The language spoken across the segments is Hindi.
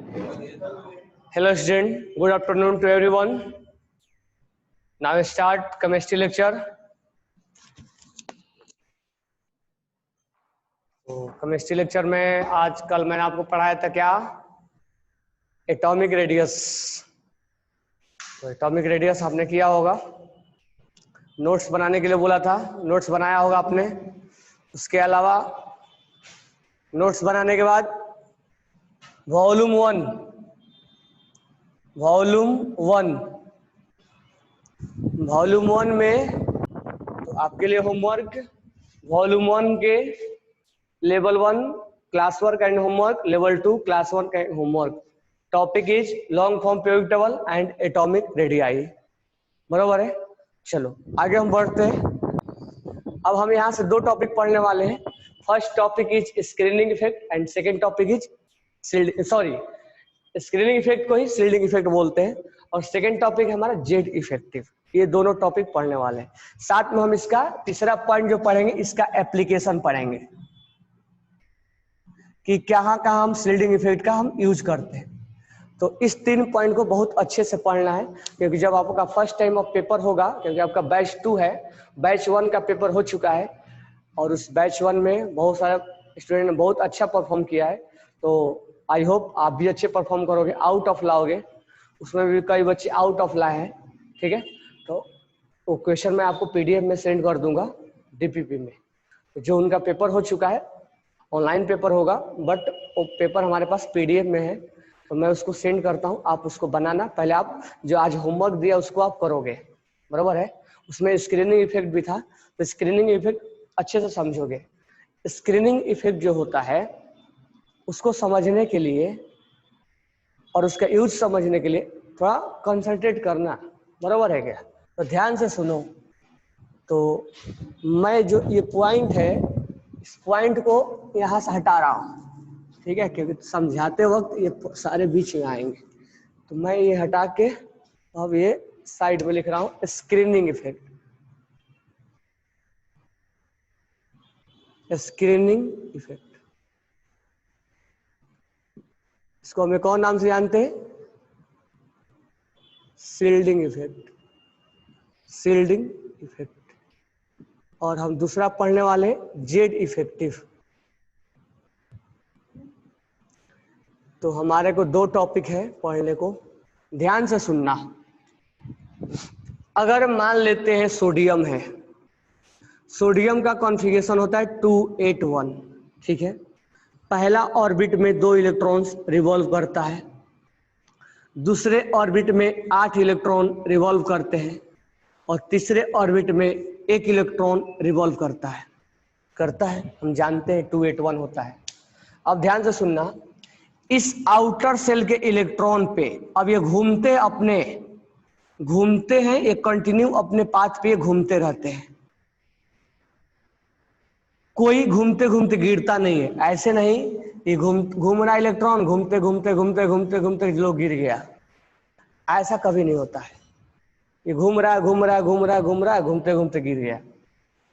Hello student, good afternoon to everyone. Now we start chemistry lecture. तो केमिस्ट्री लेक्चर में आज कल मैंने आपको पढ़ाया था क्या, एटॉमिक रेडियस। तो एटॉमिक रेडियस आपने किया होगा, नोट्स बनाने के लिए बोला था, नोट्स बनाया होगा आपने। उसके अलावा नोट्स बनाने के बाद वॉल्यूम वन में तो आपके लिए होमवर्क वॉल्यूम 1 के level 1 class work and homework, level 2 class 1 and homework. Topic is long form periodic table and atomic radii. बराबर है। चलो आगे हम बढ़ते हैं। अब हम यहाँ से दो टॉपिक पढ़ने वाले हैं। First topic is screening effect and second topic is screening effect को ही शील्डिंग इफेक्ट बोलते हैं, और सेकेंड टॉपिक है हमारा जेड इफेक्टिव। ये दोनों टॉपिक पढ़ने वाले हैं। साथ में हम इसका तीसरा पॉइंट जो पढ़ेंगे, इसका एप्लीकेशन पढ़ेंगे कि कहाँ कहाँ हम शील्डिंग इफेक्ट का हम यूज करते हैं। तो इस 3 पॉइंट को बहुत अच्छे से पढ़ना है, क्योंकि जब आपका फर्स्ट टाइम ऑफ पेपर होगा, क्योंकि आपका बैच 2 है, बैच 1 का पेपर हो चुका है और उस बैच 1 में बहुत सारे स्टूडेंट ने बहुत अच्छा परफॉर्म किया है। तो आई होप आप भी अच्छे परफॉर्म करोगे, आउट ऑफ लाओगे। उसमें भी कई बच्चे आउट ऑफ लाए हैं, ठीक है। तो वो क्वेश्चन मैं आपको PDF में सेंड कर दूंगा, DPP में। तो जो उनका पेपर हो चुका है, ऑनलाइन पेपर होगा, बट वो पेपर हमारे पास PDF में है, तो मैं उसको सेंड करता हूँ। आप उसको बनाना, पहले आप जो आज होमवर्क दिया उसको आप करोगे, बराबर है। उसमें स्क्रीनिंग इफेक्ट भी था, तो स्क्रीनिंग इफेक्ट अच्छे से समझोगे। स्क्रीनिंग इफेक्ट जो होता है उसको समझने के लिए और उसका यूज समझने के लिए थोड़ा कंसंट्रेट करना, बराबर है क्या। तो ध्यान से सुनो। तो मैं जो ये पॉइंट है, इस पॉइंट को यहाँ से हटा रहा हूँ, ठीक है, क्योंकि समझाते वक्त ये सारे बीच में आएंगे। तो मैं ये हटा के अब ये साइड में लिख रहा हूँ स्क्रीनिंग इफेक्ट। स्क्रीनिंग इफेक्ट इसको हमें कौन नाम से जानते हैं? Shielding effect, shielding effect. और हम दूसरा पढ़ने वाले जेड इफेक्टिव। तो हमारे को 2 टॉपिक है पढ़ने को, ध्यान से सुनना। अगर मान लेते हैं सोडियम है, सोडियम का कॉन्फ़िगरेशन होता है 281, ठीक है। पहला ऑर्बिट में 2 इलेक्ट्रॉन्स रिवॉल्व करता है, दूसरे ऑर्बिट में 8 इलेक्ट्रॉन रिवॉल्व करते हैं, और तीसरे ऑर्बिट में 1 इलेक्ट्रॉन रिवॉल्व करता है। हम जानते हैं 281 होता है। अब ध्यान से सुनना, इस आउटर सेल के इलेक्ट्रॉन पे अब ये घूमते हैं, ये कंटिन्यू अपने पाथ पे घूमते रहते हैं। कोई घूमते घूमते गिरता नहीं है, ऐसे नहीं ये घूम रहा इलेक्ट्रॉन, घूमते घूमते लो गिर गया, ऐसा कभी नहीं होता है। ये घूम रहा है, घूमते घूमते गिर गया।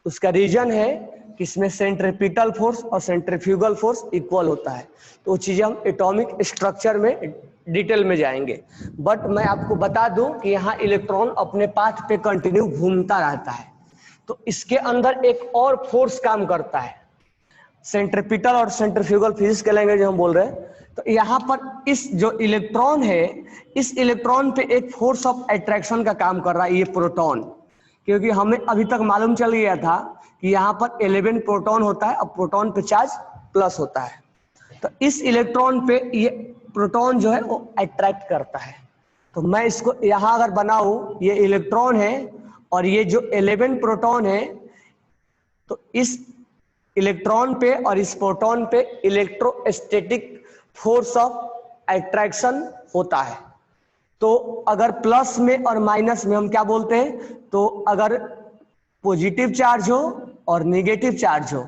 उसका रीजन है कि इसमें सेंट्रीपिटल फोर्स और सेंट्रीफ्यूगल फोर्स इक्वल होता है। तो वो चीजें हम एटॉमिक स्ट्रक्चर में डिटेल में जाएंगे, बट मैं आपको बता दूं कि यहाँ इलेक्ट्रॉन अपने पाथ पे कंटिन्यू घूमता रहता है। तो इसके अंदर एक और फोर्स काम करता है, सेंट्रीपिटल और सेंट्रीफ्यूगल फिजिक्स के लैंग्वेज हम बोल रहे हैं। तो यहाँ पर इस जो इलेक्ट्रॉन है, इस इलेक्ट्रॉन पे एक फोर्स ऑफ अट्रैक्शन का काम कर रहा है, ये प्रोटॉन। क्योंकि हमें अभी तक मालूम चल गया था कि यहाँ पर 11 प्रोटॉन होता है, अब प्रोटॉन पे चार्ज प्लस होता है। तो इस इलेक्ट्रॉन पे ये प्रोटॉन जो है वो अट्रैक्ट करता है। तो मैं इसको यहाँ अगर बनाऊं, ये इलेक्ट्रॉन है और ये जो 11 प्रोटॉन है, तो इस इलेक्ट्रॉन पे और इस प्रोटॉन पे इलेक्ट्रोस्टैटिक फोर्स ऑफ अट्रैक्शन होता है। तो अगर प्लस में और माइनस में हम क्या बोलते हैं, तो अगर पॉजिटिव चार्ज हो और नेगेटिव चार्ज हो,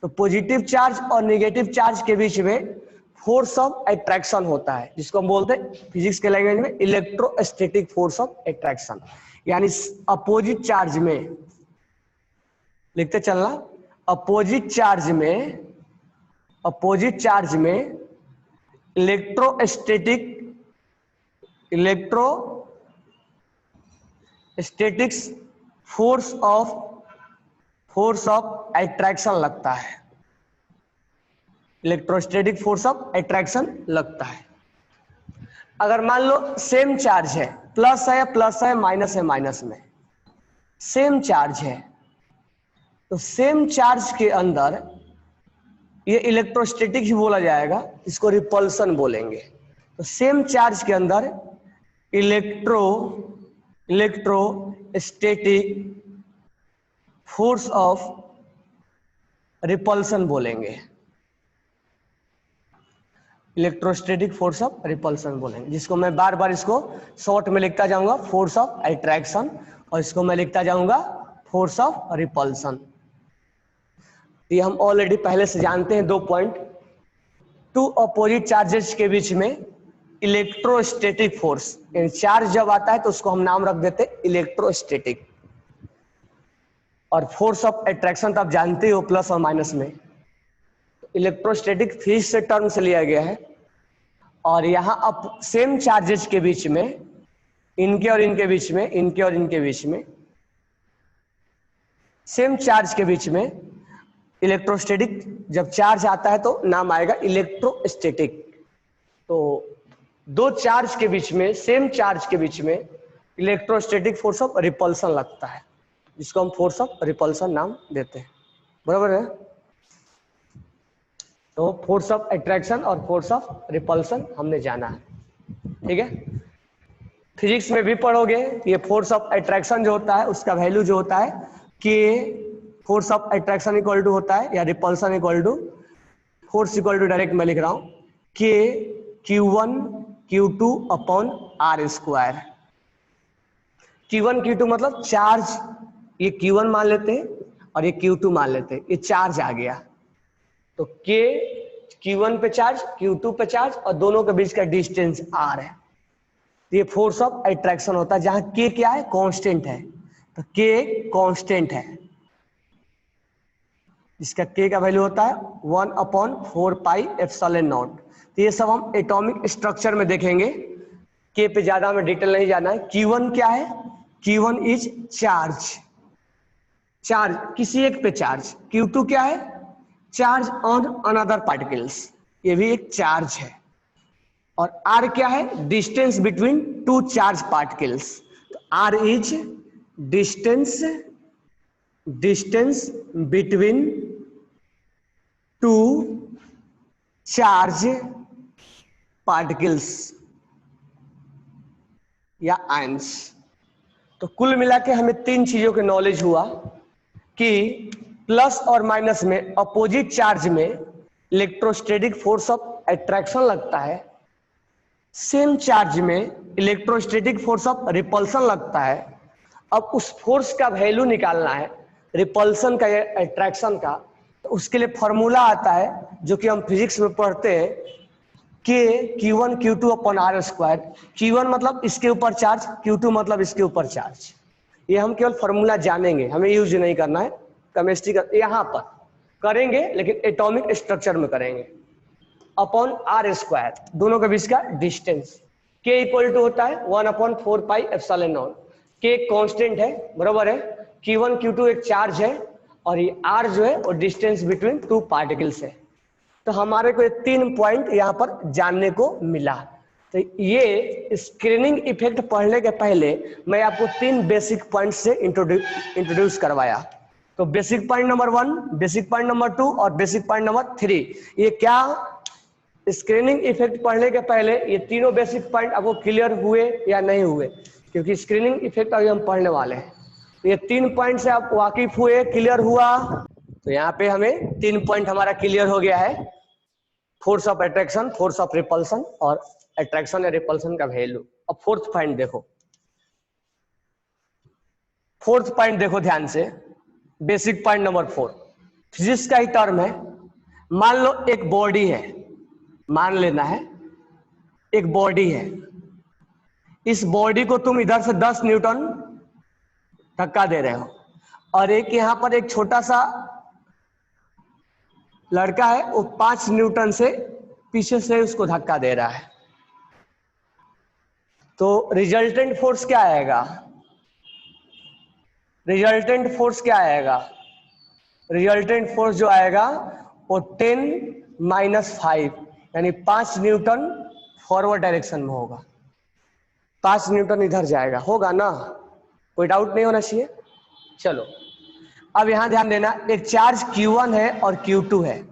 तो पॉजिटिव चार्ज और नेगेटिव चार्ज के बीच में फोर्स ऑफ अट्रैक्शन होता है, जिसको हम बोलते हैं फिजिक्स के लैंग्वेज में इलेक्ट्रोस्टैटिक फोर्स ऑफ अट्रैक्शन। यानी अपोजिट चार्ज में लिखते चलना, अपोजिट चार्ज में इलेक्ट्रोस्टैटिक्स फोर्स ऑफ अट्रैक्शन लगता है, इलेक्ट्रोस्टैटिक फोर्स ऑफ अट्रैक्शन लगता है। अगर मान लो सेम चार्ज है, प्लस है माइनस है माइनस में, सेम चार्ज है, तो सेम चार्ज के अंदर ये इलेक्ट्रोस्टैटिक ही बोला जाएगा, इसको रिपल्सन बोलेंगे। तो सेम चार्ज के अंदर इलेक्ट्रोस्टैटिक फोर्स ऑफ रिपल्सन बोलेंगे, इलेक्ट्रोस्टैटिक फोर्स ऑफ रिपल्सन बोलेंगे, जिसको मैं बार बार इसको शॉर्ट में लिखता जाऊंगा फोर्स ऑफ अट्रैक्शन, और इसको मैं लिखता जाऊंगा फोर्स ऑफ रिपल्सन। ये हम ऑलरेडी पहले से जानते हैं 2 पॉइंट। टू अपोजिट चार्जेस के बीच में इलेक्ट्रोस्टैटिक फोर्स, यानी चार्ज जब आता है तो उसको हम नाम रख देते हैं इलेक्ट्रोस्टैटिक। और फोर्स ऑफ अट्रैक्शन तो आप जानते हो प्लस और माइनस में, इलेक्ट्रोस्टैटिक फिजिक्स से टर्म से लिया गया है। और यहां अब सेम चार्जेस के बीच में, इनके और इनके बीच में, इनके और इनके बीच में, सेम चार्ज के बीच में इलेक्ट्रोस्टैटिक जब चार्ज आता है तो नाम आएगा इलेक्ट्रोस्टैटिक। तो 2 चार्ज के बीच में, सेम चार्ज के बीच में इलेक्ट्रोस्टैटिक फोर्स ऑफ रिपल्सन लगता है, जिसको हम फोर्स ऑफ रिपल्सन नाम देते हैं। बराबर है? तो फोर्स ऑफ अट्रैक्शन और फोर्स ऑफ रिपल्सन हमने जाना है, ठीक है। फिजिक्स में भी पढ़ोगे, ये फोर्स ऑफ अट्रैक्शन जो होता है उसका वैल्यू जो होता है कि force of attraction equal to होता है, या repulsion equal to, force equal to direct मैं लिख रहा हूं के Q1 Q2 upon are square. Q1 Q2 मतलब चार्ज, ये Q1 मान लेते हैं और ये Q2 मान लेते हैं, ये चार्ज आ गया। तो K Q1 पे चार्ज, Q2 पे चार्ज, और दोनों के बीच का डिस्टेंस R है। ये फोर्स ऑफ अट्रैक्शन होता है, जहां K क्या है? कांस्टेंट है। तो K कांस्टेंट है, जिसका K का वैल्यू होता है 1/4 पाई एप्सिलॉन नॉट। तो ये सब हम एटॉमिक स्ट्रक्चर में देखेंगे, K पे ज्यादा में डिटेल नहीं जाना है। Q1 क्या है? Q1 इज चार्ज, चार्ज किसी एक पे चार्ज। Q2 क्या है? चार्ज ऑन अनदर पार्टिकल्स, ये भी एक चार्ज है। और R क्या है? Distance between 2 charge particles. तो R is distance between 2 charge particles या आयंस। तो कुल मिला के हमें 3 चीजों के नॉलेज हुआ कि प्लस और माइनस में अपोजिट चार्ज में इलेक्ट्रोस्टैटिक फोर्स ऑफ अट्रैक्शन लगता है, सेम चार्ज में इलेक्ट्रोस्टैटिक फोर्स ऑफ रिपल्सन लगता है। अब उस फोर्स का वैल्यू निकालना है, रिपल्सन का या अट्रैक्शन का, तो उसके लिए फॉर्मूला आता है जो कि हम फिजिक्स में पढ़ते हैं, के Q1 Q2 upon are square. Q1 मतलब इसके ऊपर चार्ज, Q2 मतलब इसके ऊपर चार्ज। ये हम केवल फॉर्मूला जानेंगे, हमें यूज नहीं करना है। केमिस्ट्री का यहां पर करेंगे, लेकिन एटॉमिक स्ट्रक्चर में करेंगे। अपॉन आर स्क्वायर, दोनों के बीच का डिस्टेंस। K इक्वल टू होता है 1/4 pi epsilon not. K constant है, बराबर है। Q1 Q2 एक चार्ज है, और ये R जो है वो डिस्टेंस बिटवीन 2 पार्टिकल्स है। तो हमारे को ये 3 पॉइंट यहाँ पर जानने को मिला। तो ये स्क्रीनिंग इफेक्ट पढ़ने के पहले मैं आपको 3 बेसिक पॉइंट से इंट्रोड्यूस करवाया। तो basic point number 1, basic point number 2 और बेसिक पॉइंट नंबर 3। ये क्या स्क्रीनिंग इफेक्ट पढ़ने के पहले ये तीनों बेसिक पॉइंट आपको क्लियर हुए या नहीं हुए? क्योंकि स्क्रीनिंग इफेक्ट अभी हम पढ़ने वाले हैं। तो ये 3 पॉइंट से आप वाकिफ हुए, क्लियर हुआ? तो यहाँ पे हमें 3 पॉइंट हमारा क्लियर हो गया है, force of attraction, force of repulsion और अट्रैक्शन या रिपल्सन का वैल्यू। अब फोर्थ पॉइंट देखो, फोर्थ पॉइंट देखो ध्यान से, बेसिक पॉइंट नंबर 4, फिजिक्स का ही टर्म है। मान लो एक बॉडी है, मान लेना है एक बॉडी है, इस बॉडी को तुम इधर से 10 न्यूटन धक्का दे रहे हो, और एक यहां पर एक छोटा सा लड़का है, वो 5 न्यूटन से पीछे से उसको धक्का दे रहा है। तो रिजल्टेंट फोर्स क्या आएगा? रिजल्टेंट फोर्स क्या आएगा? रिजल्टेंट फोर्स जो आएगा वो 10-5 यानी 5 न्यूटन फॉरवर्ड डायरेक्शन में होगा, 5 न्यूटन इधर जाएगा, होगा ना? कोई डाउट नहीं होना चाहिए। चलो अब यहां ध्यान देना, एक चार्ज Q1 है और Q2 है,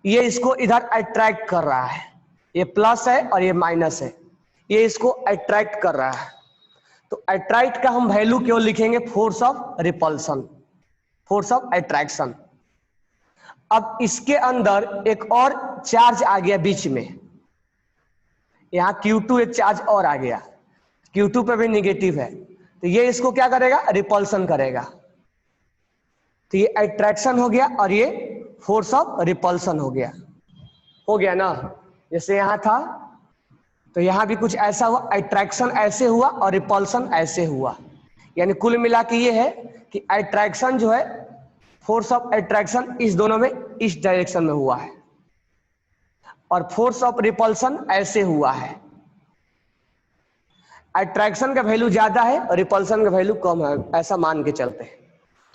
ये इसको इधर अट्रैक्ट कर रहा है, ये प्लस है और ये माइनस है, ये इसको अट्रैक्ट कर रहा है। तो अट्रैक्ट का हम वैल्यू क्यों लिखेंगे? Force of repulsion, force of attraction. अब इसके अंदर एक और चार्ज आ गया बीच में, यहां Q2 एक चार्ज और आ गया, Q2 पे भी निगेटिव है, तो ये इसको क्या करेगा? रिपल्सन करेगा। तो ये अट्रैक्शन हो गया और ये फोर्स ऑफ रिपल्सन हो गया ना? जैसे यहां था तो यहां भी कुछ ऐसा हुआ, अट्रैक्शन ऐसे हुआ और रिपल्सन ऐसे हुआ, यानी कुल मिला के ये है कि अट्रैक्शन जो है, फोर्स ऑफ अट्रैक्शन इस दोनों में इस डायरेक्शन में हुआ है और फोर्स ऑफ रिपल्सन ऐसे हुआ है। अट्रैक्शन का वैल्यू ज्यादा है और रिपल्सन का वैल्यू कम है, ऐसा मान के चलते हैं।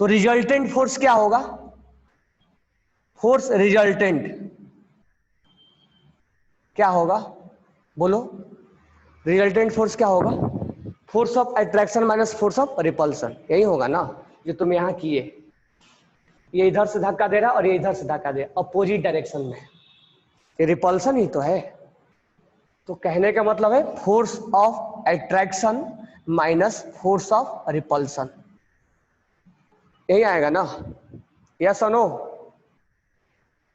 तो रिजल्टेंट फोर्स क्या होगा? फोर्स रिजल्टेंट क्या होगा? बोलो, रिजल्टेंट फोर्स क्या होगा? Force of attraction minus force of repulsion, यही होगा ना जो तुम यहां किए। ये इधर से धक्का दे रहा और ये इधर से धक्का दे रहा, अपोजिट डायरेक्शन में, ये रिपल्सन ही तो है। तो कहने का मतलब है force of attraction minus force of repulsion, यही आएगा ना? यस और नो?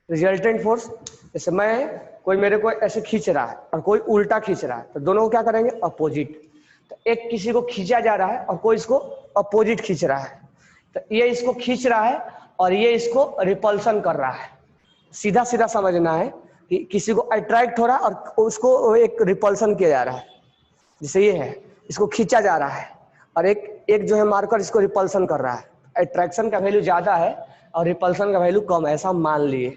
रिजल्टेंट फोर्स, जैसे मैं, कोई मेरे को ऐसे खींच रहा है और कोई उल्टा खींच रहा है, तो दोनों को क्या करेंगे? अपोजिट। तो एक किसी को खींचा जा रहा है और कोई इसको अपोजिट खींच रहा है, तो ये इसको खींच रहा है और ये इसको रिपल्सन कर रहा है। सीधा सीधा समझना है कि किसी को अट्रैक्ट हो रहा है और उसको एक रिपल्सन किया जा रहा है, जैसे ये है, इसको खींचा जा रहा है और एक जो है मार्कर इसको रिपल्सन कर रहा है। अट्रैक्शन का वैल्यू ज्यादा है और रिपल्सन का वैल्यू कम है, ऐसा मान लिए।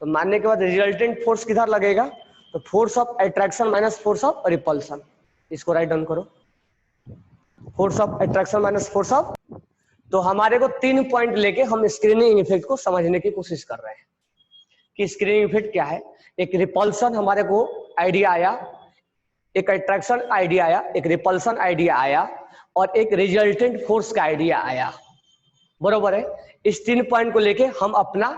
तो मानने के बाद रिजल्टेंट फोर्स किधर लगेगा? तो force of attraction minus force of repulsion, इसको राइट डाउन करो, force of attraction minus force of. तो हमारे को 3 पॉइंट लेके हम स्क्रीनिंग इफेक्ट को समझने की कोशिश कर रहे हैं कि स्क्रीनिंग इफेक्ट क्या है। एक रिपल्सन हमारे को आइडिया आया, एक अट्रैक्शन आइडिया आया, एक रिपल्सन आइडिया आया और एक रिजल्टेंट फोर्स का आइडिया आया, बरोबर है? इस 3 पॉइंट को लेके हम अपना,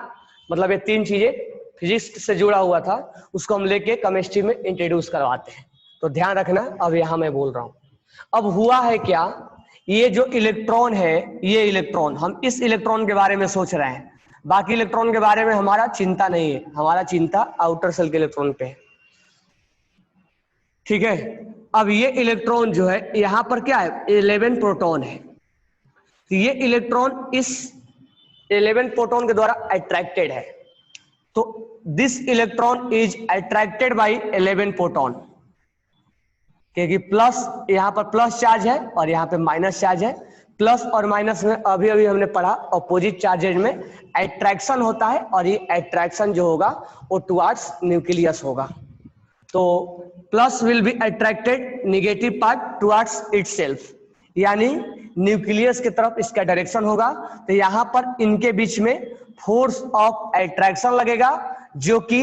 मतलब ये 3 चीजें फिजिक्स से जुड़ा हुआ था, उसको हम लेके केमिस्ट्री में इंट्रोड्यूस करवाते हैं। तो ध्यान रखना, अब यहां मैं बोल रहा हूं। अब हुआ है क्या, ये जो इलेक्ट्रॉन है, ये इलेक्ट्रॉन, हम इस इलेक्ट्रॉन के बारे में सोच रहे हैं, बाकी इलेक्ट्रॉन के बारे में हमारा चिंता नहीं है, हमारा चिंता आउटर सेल के इलेक्ट्रॉन पे है, ठीक है? अब ये इलेक्ट्रॉन जो है, यहां पर क्या है? 11 प्रोटॉन है, तो ये इलेक्ट्रॉन इस 11 प्रोटॉन के द्वारा अट्रैक्टेड है। तो this electron is attracted by 11 proton, क्योंकि प्लस, यहां पर प्लस चार्ज है और यहां पे माइनस चार्ज है। प्लस और माइनस में अभी अभी हमने पढ़ा, अपोजिट चार्जेज में अट्रैक्शन होता है और ये अट्रैक्शन जो होगा वो टुवर्ड्स न्यूक्लियस होगा। तो plus will be attracted negative part towards itself, यानी न्यूक्लियस की तरफ इसका डायरेक्शन होगा। तो यहां पर इनके बीच में फोर्स ऑफ अट्रैक्शन लगेगा, जो कि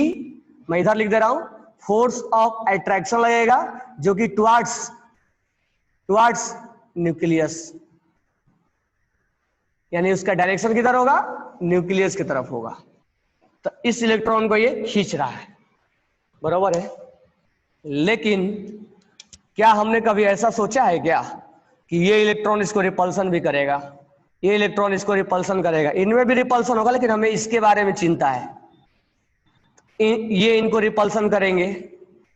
मैं इधर लिख दे रहा हूं, फोर्स ऑफ अट्रैक्शन लगेगा जो कि टुवर्ड्स न्यूक्लियस, यानी उसका डायरेक्शन किधर होगा? न्यूक्लियस की तरफ होगा। तो इस इलेक्ट्रॉन को ये खींच रहा है, बरोबर है? लेकिन क्या हमने कभी ऐसा सोचा है क्या कि ये इलेक्ट्रॉन इसको रिपल्सन भी करेगा, ये इलेक्ट्रॉन इसको रिपल्सन करेगा? इनमें भी रिपल्सन होगा, लेकिन हमें इसके बारे में चिंता है। ये इनको रिपल्सन करेंगे,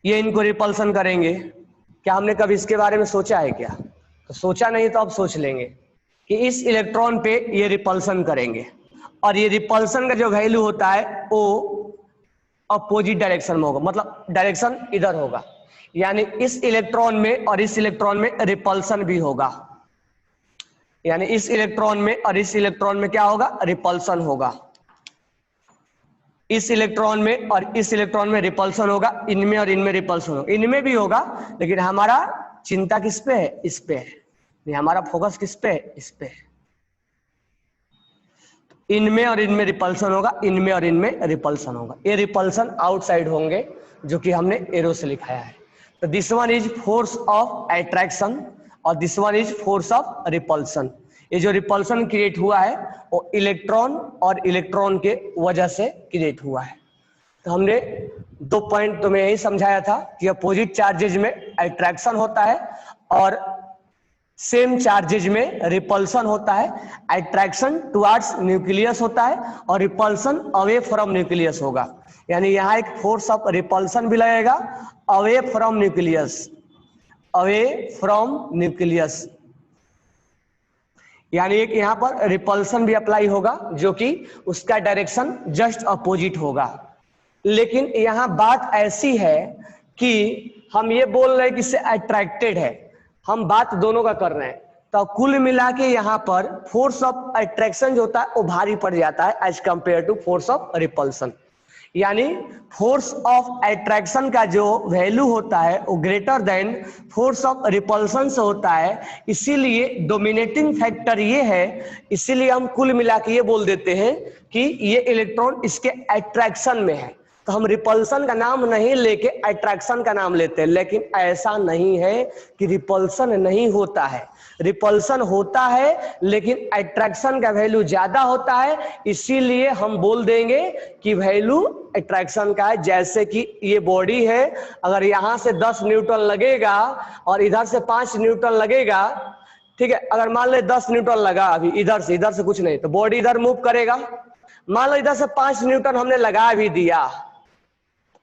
ये इनको रिपल्सन करेंगे, क्या हमने कभी इसके बारे में सोचा है क्या? तो सोचा नहीं, तो अब सोच लेंगे कि इस इलेक्ट्रॉन पे ये रिपल्सन करेंगे और ये रिपल्सन का जो वैल्यू होता है वो अपोजिट डायरेक्शन में होगा, मतलब डायरेक्शन इधर होगा, यानी इस इलेक्ट्रॉन में और इस इलेक्ट्रॉन में रिपल्सन भी होगा, यानी इस इलेक्ट्रॉन में और इस इलेक्ट्रॉन में क्या होगा? रिपल्सन होगा। इस इलेक्ट्रॉन में और इस इलेक्ट्रॉन में रिपल्सन होगा, इनमें और इनमें रिपल्सन होगा, इनमें भी होगा, लेकिन हमारा चिंता किस पे है? इस पे है। ये हमारा फोकस किस पे है? इस पे है। इनमें और इनमें रिपल्सन होगा, इनमें और इनमें रिपल्सन होगा। ये रिपल्सन आउटसाइड होंगे, जो कि हमने एरो से लिखाया है। तो this one is force of attraction और this one is force of repulsion. ये जो रिपल्सन क्रिएट हुआ है वो इलेक्ट्रॉन और इलेक्ट्रॉन के वजह से क्रिएट हुआ है। तो हमने 2 पॉइंट तुम्हें यही समझाया था कि अपोजिट चार्जेज में अट्रैक्शन होता है और सेम चार्जेज में रिपल्सन होता है। अट्रैक्शन टुवर्ड्स न्यूक्लियस होता है और रिपल्सन अवे फ्रॉम न्यूक्लियस होगा। यानी यहाँ एक फोर्स ऑफ रिपल्सन भी लगेगा away from nucleus, away from nucleus, यानी एक यहाँ पर रिपल्सन भी अप्लाई होगा जो कि उसका डायरेक्शन जस्ट अपोजिट होगा। लेकिन यहाँ बात ऐसी है कि हम ये बोल रहे हैं कि इससे अट्रैक्टेड है, हम बात दोनों का कर रहे हैं। तो कुल मिला के यहाँ पर फोर्स ऑफ अट्रैक्शन जो होता है वो भारी पड़ जाता है as compare to force of repulsion. यानी फोर्स ऑफ अट्रैक्शन का जो वैल्यू होता है वो greater than force of repulsion से होता है, इसीलिए डोमिनेटिंग फैक्टर ये है। इसीलिए हम कुल मिला के ये बोल देते हैं कि ये इलेक्ट्रॉन इसके अट्रैक्शन में है। तो हम रिपल्सन का नाम नहीं लेके अट्रैक्शन का नाम लेते हैं, लेकिन ऐसा नहीं है कि रिपल्सन नहीं होता है। रिपल्सन होता है लेकिन अट्रैक्शन का वैल्यू ज्यादा होता है, इसीलिए हम बोल देंगे कि वैल्यू अट्रैक्शन का है। जैसे कि ये बॉडी है, अगर यहां से 10 न्यूटन लगेगा और इधर से 5 न्यूटन लगेगा, ठीक है, अगर मान ले 10 न्यूटन लगा अभी इधर से कुछ नहीं, तो बॉडी इधर मूव करेगा। मान लो इधर से 5 न्यूटन हमने लगा भी दिया,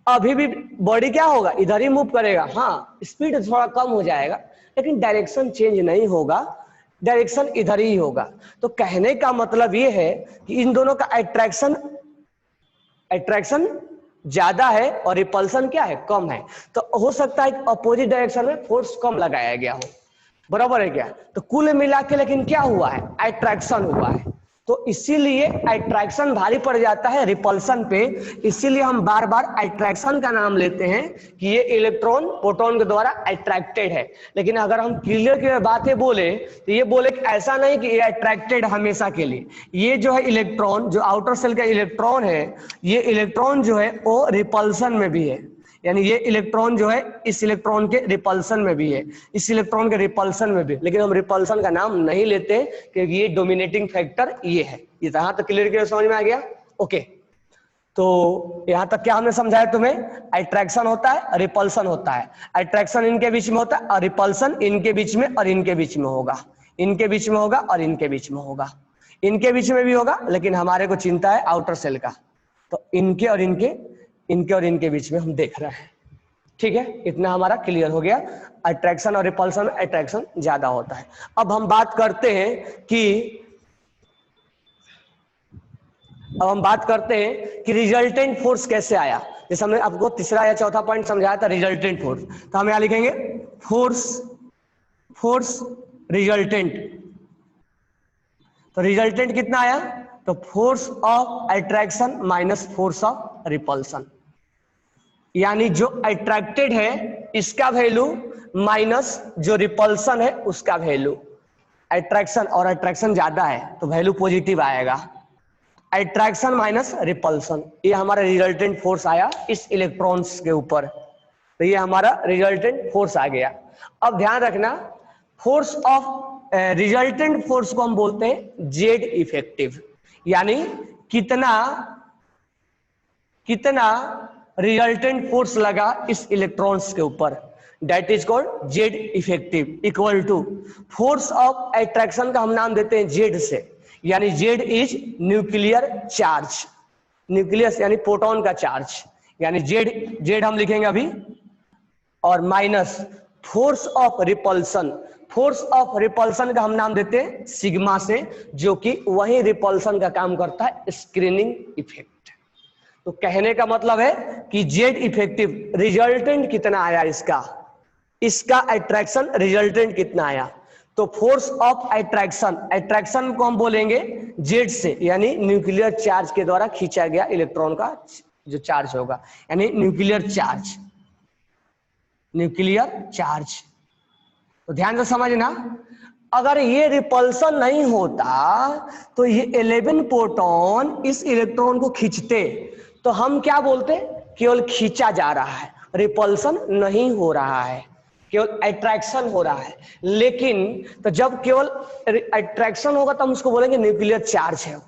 अभी भी बॉडी क्या होगा? इधर ही मूव करेगा। हाँ, स्पीड थोड़ा कम हो जाएगा लेकिन डायरेक्शन चेंज नहीं होगा, डायरेक्शन इधर ही होगा। तो कहने का मतलब ये है कि इन दोनों का अट्रैक्शन ज्यादा है और रिपल्सन क्या है? कम है। तो हो सकता है अपोजिट डायरेक्शन में फोर्स कम लगाया गया हो, बराबर है क्या? तो कुल मिला के लेकिन क्या हुआ है? अट्रैक्शन हुआ है। तो इसीलिए अट्रैक्शन भारी पड़ जाता है रिपल्सन पे, इसीलिए हम बार बार अट्रैक्शन का नाम लेते हैं कि ये इलेक्ट्रॉन प्रोटॉन के द्वारा अट्रैक्टेड है। लेकिन अगर हम क्लियर की बातें बोले तो ये बोले कि ऐसा नहीं कि ये अट्रैक्टेड हमेशा के लिए। ये जो है इलेक्ट्रॉन, जो आउटर सेल का इलेक्ट्रॉन है, ये इलेक्ट्रॉन जो है वो रिपल्सन में भी है। यानी ये इलेक्ट्रॉन जो है इस इलेक्ट्रॉन के रिपल्सन में भी है, इस इलेक्ट्रॉन के रिपल्सन में भी, लेकिन हम रिपल्सन का नाम नहीं लेते क्योंकि ये डोमिनेटिंग फैक्टर ये है। ये यहां तक क्लियर समझ में आ गया? ओके, तो यहां तक क्या हमने समझाया तुम्हें? अट्रैक्शन होता है, रिपल्सन होता है। अट्रैक्शन इनके बीच में होता है और रिपल्सन इनके बीच में और इनके बीच में होगा, इनके बीच में होगा और इनके बीच में होगा, इनके बीच में भी होगा, लेकिन हमारे को चिंता है आउटर सेल का। तो इनके और इनके बीच में हम देख रहे हैं। ठीक है, इतना हमारा क्लियर हो गया। अट्रैक्शन और रिपल्सन में अट्रैक्शन ज्यादा होता है। अब हम बात करते हैं कि रिजल्टेंट फोर्स कैसे आया। जैसे हमने आपको तीसरा या चौथा पॉइंट समझाया था रिजल्टेंट फोर्स, तो हम यहां लिखेंगे फोर्स रिजल्टेंट। तो रिजल्टेंट कितना आया? तो force of attraction minus force of repulsion, यानी जो अट्रैक्टेड है इसका वैल्यू माइनस जो रिपल्सन है उसका वैल्यू। अट्रैक्शन और अट्रैक्शन ज्यादा है तो वैल्यू पॉजिटिव आएगा। अट्रैक्शन माइनस रिपल्सन, ये हमारा रिजल्टेंट फोर्स आया इस इलेक्ट्रॉन्स के ऊपर। तो ये हमारा रिजल्टेंट फोर्स आ गया। अब ध्यान रखना, फोर्स ऑफ रिजल्टेंट फोर्स को हम बोलते हैं जेड इफेक्टिव, यानी कितना रिजल्टेंट फोर्स लगा इस इलेक्ट्रॉन्स के ऊपर, that is called Z effective equal to force of attraction का हम नाम देते हैं जेड से, यानी Z is nuclear charge, nucleus यानी प्रोटॉन का चार्ज, यानी जेड हम लिखेंगे अभी, और minus force of repulsion. Force of repulsion का हम नाम देते हैं सिग्मा से, जो कि वही रिपल्सन का काम करता है, स्क्रीनिंग इफेक्ट। तो कहने का मतलब है कि जेड इफेक्टिव रिजल्टेंट कितना आया इसका अट्रैक्शन रिजल्टेंट कितना आया, तो फोर्स ऑफ अट्रैक्शन, अट्रैक्शन को हम बोलेंगे जेड से, यानी न्यूक्लियर चार्ज के द्वारा खींचा गया इलेक्ट्रॉन का जो चार्ज होगा, यानी न्यूक्लियर चार्ज, न्यूक्लियर चार्ज। तो ध्यान से समझना, अगर ये रिपल्सन नहीं होता तो ये 11 प्रोटॉन इस इलेक्ट्रॉन को खींचते, तो हम क्या बोलते, केवल खींचा जा रहा है, रिपल्सन नहीं हो रहा है, केवल अट्रैक्शन हो रहा है। लेकिन तो जब केवल अट्रैक्शन होगा तो हम उसको बोलेंगे न्यूक्लियर चार्ज है।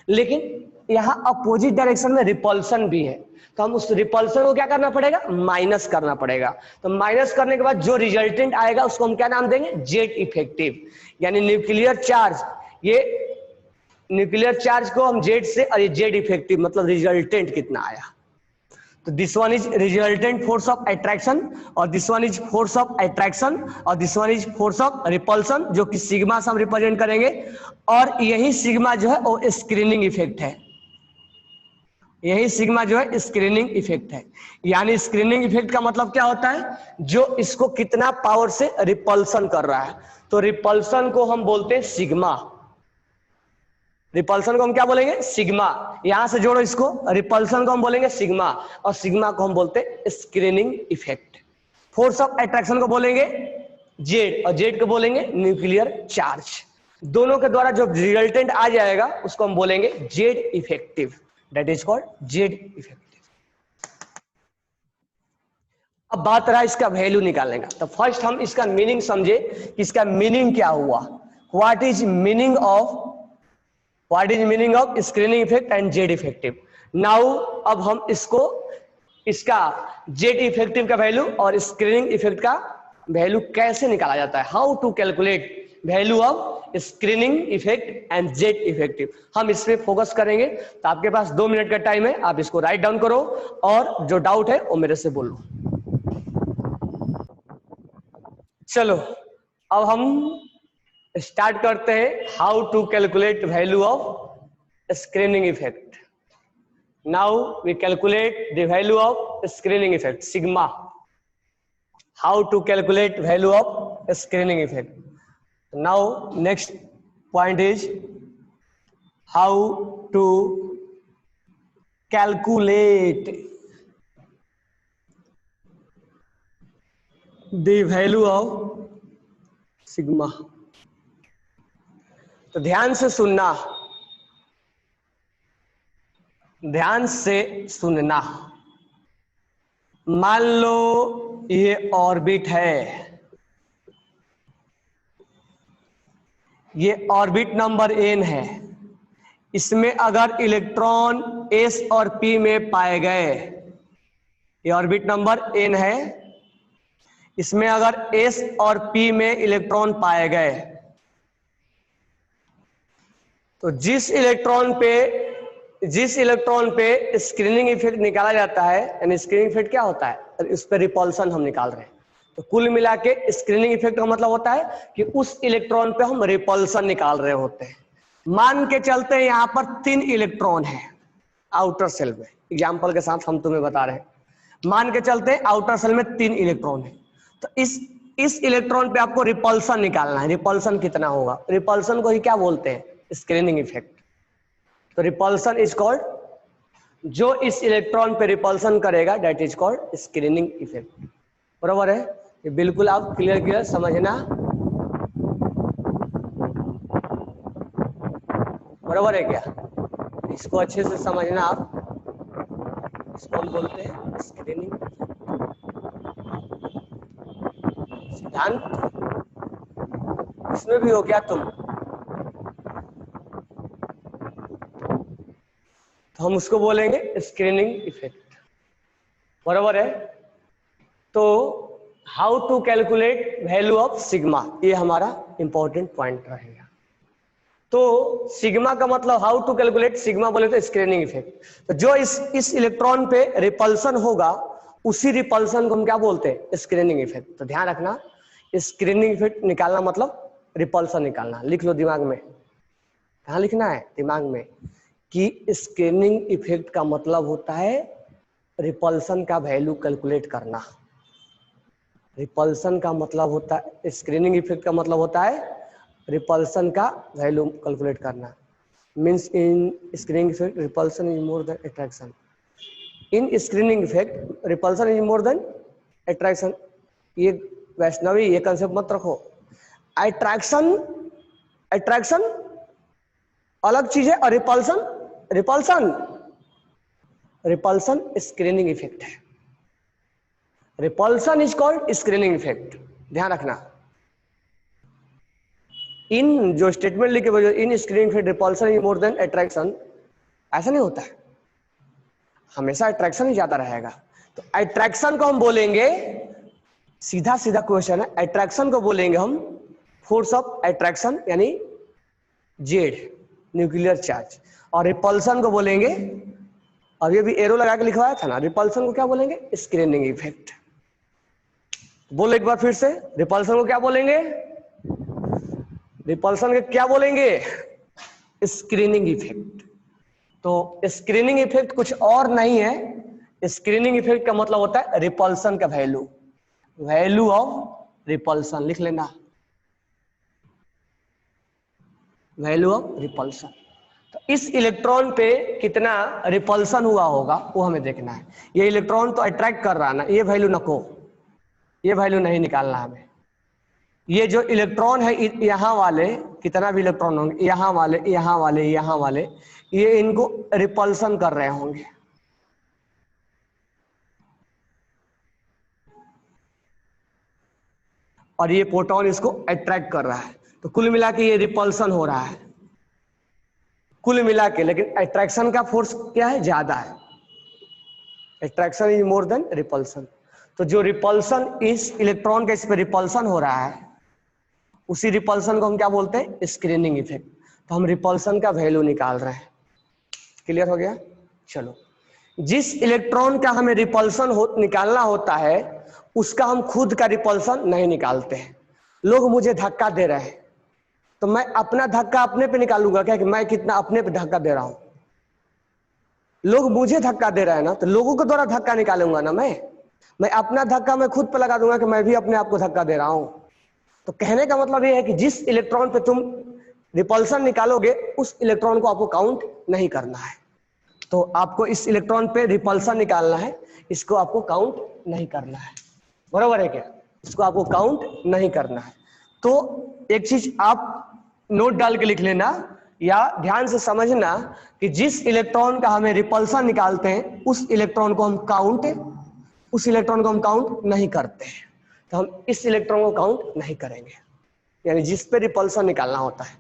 लेकिन यहाँ अपोजिट डायरेक्शन में रिपल्सन भी है, तो हम उस रिपल्सन को क्या करना पड़ेगा, माइनस करना पड़ेगा। तो माइनस करने के बाद जो रिजल्टेंट आएगा उसको हम क्या नाम देंगे, जेड इफेक्टिव, यानी न्यूक्लियर चार्ज, ये न्यूक्लियर चार्ज को हम जेड से, और ये जेड इफेक्टिव मतलब रिजल्टेंट कितना आया। तो this one is resultant force of attraction, और this one is force of attraction, और this one is force of repulsion, जो कि सिग्मा से हम रिप्रेजेंट करेंगे। और यही सिग्मा जो है वो स्क्रीनिंग इफेक्ट है, यही सिग्मा जो है स्क्रीनिंग इफेक्ट है। यानी स्क्रीनिंग इफेक्ट का मतलब क्या होता है, जो इसको कितना पावर से रिपल्सन कर रहा है। तो रिपल्सन को हम बोलते हैं सिग्मा, रिपल्सन को हम क्या बोलेंगे, सिग्मा। यहां से जोड़ो इसको, रिपल्सन को हम बोलेंगे सिग्मा, और सिग्मा को हम बोलते हैं screening effect. Force of attraction को बोलेंगे जेड, और जेड को बोलेंगे न्यूक्लियर चार्ज। दोनों के द्वारा जो रिजल्टेंट आ जाएगा उसको हम बोलेंगे Z effective, that is called Z effective. अब बात रहा इसका वैल्यू निकालने का, तो फर्स्ट हम इसका मीनिंग समझे कि इसका मीनिंग क्या हुआ, what is meaning of screening effect and Z effective. Now अब हम इसका जेड इफेक्टिव का वैल्यू और स्क्रीनिंग इफेक्ट का वैल्यू कैसे निकाला जाता है, how to calculate value of screening effect and Z effective, हम इस पे फोकस करेंगे। तो आपके पास 2 मिनट का टाइम है, आप इसको राइट डाउन करो और जो डाउट है वो मेरे से बोलो। चलो अब हम स्टार्ट करते हैं, how to calculate value of screening effect. Now we calculate the value of screening effect, sigma. How to calculate value of screening effect. Now next point is how to calculate the value of sigma। तो ध्यान से सुनना, ध्यान से सुनना। मान लो ये ऑर्बिट है, ये ऑर्बिट नंबर n है, इसमें अगर इलेक्ट्रॉन s और p में पाए गए, ये ऑर्बिट नंबर n है, इसमें अगर s और p में इलेक्ट्रॉन पाए गए, तो जिस इलेक्ट्रॉन पे स्क्रीनिंग इफेक्ट निकाला जाता है, यानी स्क्रीनिंग इफेक्ट क्या होता है, उस पर रिपल्सन हम निकाल रहे हैं। तो कुल मिला के स्क्रीनिंग इफेक्ट का मतलब होता है कि उस इलेक्ट्रॉन पे हम रिपल्सन निकाल रहे होते हैं। मान के चलते हैं यहाँ पर 3 इलेक्ट्रॉन है आउटर सेल में, एग्जांपल के साथ हम तुम्हें बता रहे हैं। मान के चलते हैं आउटर सेल में 3 इलेक्ट्रॉन है, तो इस इलेक्ट्रॉन पे आपको रिपल्सन निकालना है। रिपल्सन कितना होगा, रिपल्सन को ही क्या बोलते हैं, स्क्रीनिंग इफेक्ट। तो रिपल्सन इज कॉल्ड, जो इस इलेक्ट्रॉन पे रिपल्सन करेगा that is called screening effect. बराबर है, ये बिल्कुल आप क्लियर समझना, बराबर है क्या, इसको अच्छे से समझना आप। इसको हम बोलते हैं स्क्रीनिंग सिद्धांत। इसमें भी हो क्या तुम, तो हम उसको बोलेंगे स्क्रीनिंग इफेक्ट, बराबर है। तो how to calculate value of sigma, ये हमारा इंपॉर्टेंट पॉइंट रहेगा। तो सिग्मा का मतलब हाउ टू कैलकुलेट सिग्मा बोले तो स्क्रीनिंग इफेक्ट। तो जो इस इलेक्ट्रॉन पे रिपल्सन होगा, उसी रिपल्सन को हम क्या बोलते हैं, स्क्रीनिंग इफेक्ट। तो ध्यान रखना, स्क्रीनिंग इफेक्ट निकालना मतलब रिपल्सन निकालना। लिख लो दिमाग में, कहाँ लिखना है, दिमाग में, कि स्क्रीनिंग इफेक्ट का मतलब होता है रिपल्सन का वैल्यू कैलकुलेट करना। रिपल्सन का मतलब होता है, स्क्रीनिंग इफेक्ट का मतलब होता है रिपल्सन का वैल्यू कैलकुलेट करना। Means in screening effect repulsion is more than attraction. In screening effect repulsion is more than attraction. ये वैष्णवी ये कंसेप्ट मत रखो। अट्रैक्शन अट्रैक्शन अलग चीज है और repulsion repulsion repulsion screening effect है। Repulsion is called screening effect, ध्यान रखना। इन जो स्टेटमेंट लिखे हुए in screening effect repulsion is more than attraction, ऐसा नहीं होता है, हमेशा अट्रैक्शन ही ज्यादा रहेगा। तो अट्रैक्शन को हम बोलेंगे, सीधा सीधा क्वेश्चन है, अट्रैक्शन को बोलेंगे हम फोर्स ऑफ अट्रैक्शन यानी जेड न्यूक्लियर चार्ज, और रिपल्सन को बोलेंगे, और ये भी एरो लगा के लिखवाया था ना, रिपल्सन को क्या बोलेंगे स्क्रीनिंग इफेक्ट। बोलो एक बार फिर से, रिपल्सन को क्या बोलेंगे, रिपल्सन को क्या बोलेंगे स्क्रीनिंग इफेक्ट। तो स्क्रीनिंग इफेक्ट कुछ और नहीं है, स्क्रीनिंग इफेक्ट का मतलब होता है रिपल्सन का वैल्यू, वैल्यू ऑफ रिपल्सन लिख लेना, वैल्यू ऑफ रिपल्सन। तो इस इलेक्ट्रॉन पे कितना रिपल्सन हुआ होगा वो हमें देखना है। ये इलेक्ट्रॉन तो अट्रैक्ट कर रहा है ना, ये वैल्यू नको, ये वैल्यू नहीं निकालना हमें। ये जो इलेक्ट्रॉन है यहाँ वाले, कितना भी इलेक्ट्रॉन होंगे, यहाँ वाले यहाँ वाले यहाँ वाले, ये इनको रिपल्सन कर रहे होंगे। और ये प्रोटॉन इसको अट्रैक्ट कर रहा है। तो कुल मिला के ये रिपल्सन हो रहा है कुल मिला के, लेकिन अट्रैक्शन का फोर्स क्या है ज्यादा है, attraction is more then repulsion. तो जो रिपल्सन इस इलेक्ट्रॉन का इस पे रिपल्सन हो रहा है, उसी रिपल्सन को हम क्या बोलते हैं स्क्रीनिंग इफेक्ट। तो हम रिपल्सन का वैल्यू निकाल रहे हैं। क्लियर हो गया? चलो, जिस इलेक्ट्रॉन का हमें रिपल्सन निकालना होता है उसका हम खुद का रिपल्सन नहीं निकालते हैं। लोग मुझे धक्का दे रहे हैं तो मैं अपना धक्का अपने पे निकालूंगा क्या, कि मैं कितना अपने पे धक्का दे रहा हूं। लोग मुझे धक्का दे रहे हैं ना, तो लोगों के द्वारा धक्का निकालूंगा ना मैं अपना धक्का मैं खुद पे लगा दूंगा कि मैं भी अपने आप को धक्का दे रहा हूं। तो कहने का मतलब ये है कि जिस इलेक्ट्रॉन पे तुम रिपल्सन निकालोगे उस इलेक्ट्रॉन को आपको काउंट नहीं करना है। तो आपको इस इलेक्ट्रॉन पे रिपल्सन निकालना है, इसको आपको काउंट नहीं करना है। बराबर है क्या? इसको आपको काउंट नहीं करना है। तो एक चीज आप नोट डाल के लिख लेना या ध्यान से समझना कि जिस इलेक्ट्रॉन का हमें रिपल्सन निकालते हैं उस इलेक्ट्रॉन को हम काउंट नहीं करते हैं। तो हम इस इलेक्ट्रॉन को काउंट नहीं करेंगे, यानी जिस पे रिपल्सन निकालना होता है।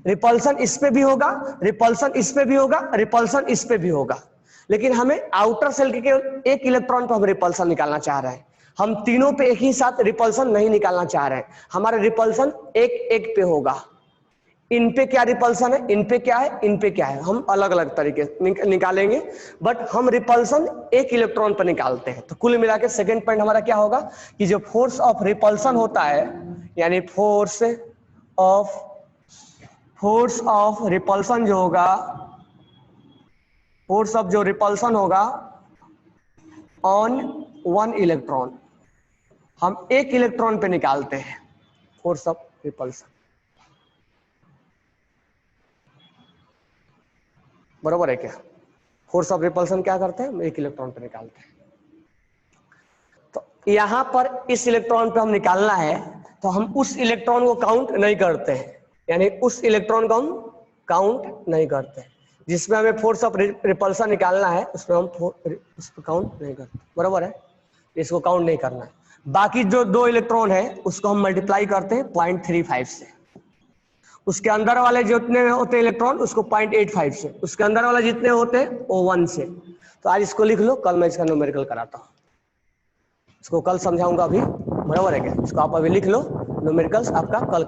रिपल्सन इस पे भी होगा, रिपल्सन इस पे भी होगा, रिपल्सन इस पे भी होगा, लेकिन हमें आउटर सेल के केवल एक इलेक्ट्रॉन पर हम रिपल्सन निकालना चाह रहे हैं। हम तीनों पे एक ही साथ रिपल्सन नहीं निकालना चाह रहे हैं। हमारा रिपल्सन एक एक पे होगा। इन पे क्या रिपल्सन है, इन पे क्या है, इन पे क्या है, हम अलग अलग तरीके निकालेंगे, बट हम रिपल्सन एक इलेक्ट्रॉन पर निकालते हैं। तो कुल मिला के सेकेंड पॉइंट हमारा क्या होगा कि जो फोर्स ऑफ रिपल्सन होता है, यानी फोर्स ऑफ रिपल्सन जो होगा, फोर्स ऑफ जो रिपल्सन होगा ऑन वन इलेक्ट्रॉन, हम एक इलेक्ट्रॉन पे निकालते हैं फोर्स ऑफ रिपल्सन। बरोबर है क्या? फोर्स ऑफ रिपल्सन क्या करते हैं, हम एक इलेक्ट्रॉन पे निकालते हैं। तो यहां पर इस इलेक्ट्रॉन पे हम निकालना है तो हम उस इलेक्ट्रॉन को काउंट नहीं करते हैं, यानी उस इलेक्ट्रॉन को हम काउंट नहीं करते हैं। जिसमें हमें फोर्स ऑफ रिपल्सन निकालना है उसमें हम उसको काउंट नहीं करते। बरोबर है, इसको काउंट नहीं करना है। बाकी जो दो इलेक्ट्रॉन है उसको हम मल्टीप्लाई करते हैं 0.35 से, उसके अंदर वाले जितने होते हैं इलेक्ट्रॉन उसको 0.85 से, उसके अंदर वाले जितने होते हैं वो 1 से। तो आज इसको लिख लो, कल मैं इसका न्यूमेरिकल कराता हूँ, इसको कल समझाऊंगा। अभी बराबर है क्या? इसको आप अभी लिख लो, न्यूमेरिकल्स आपका कल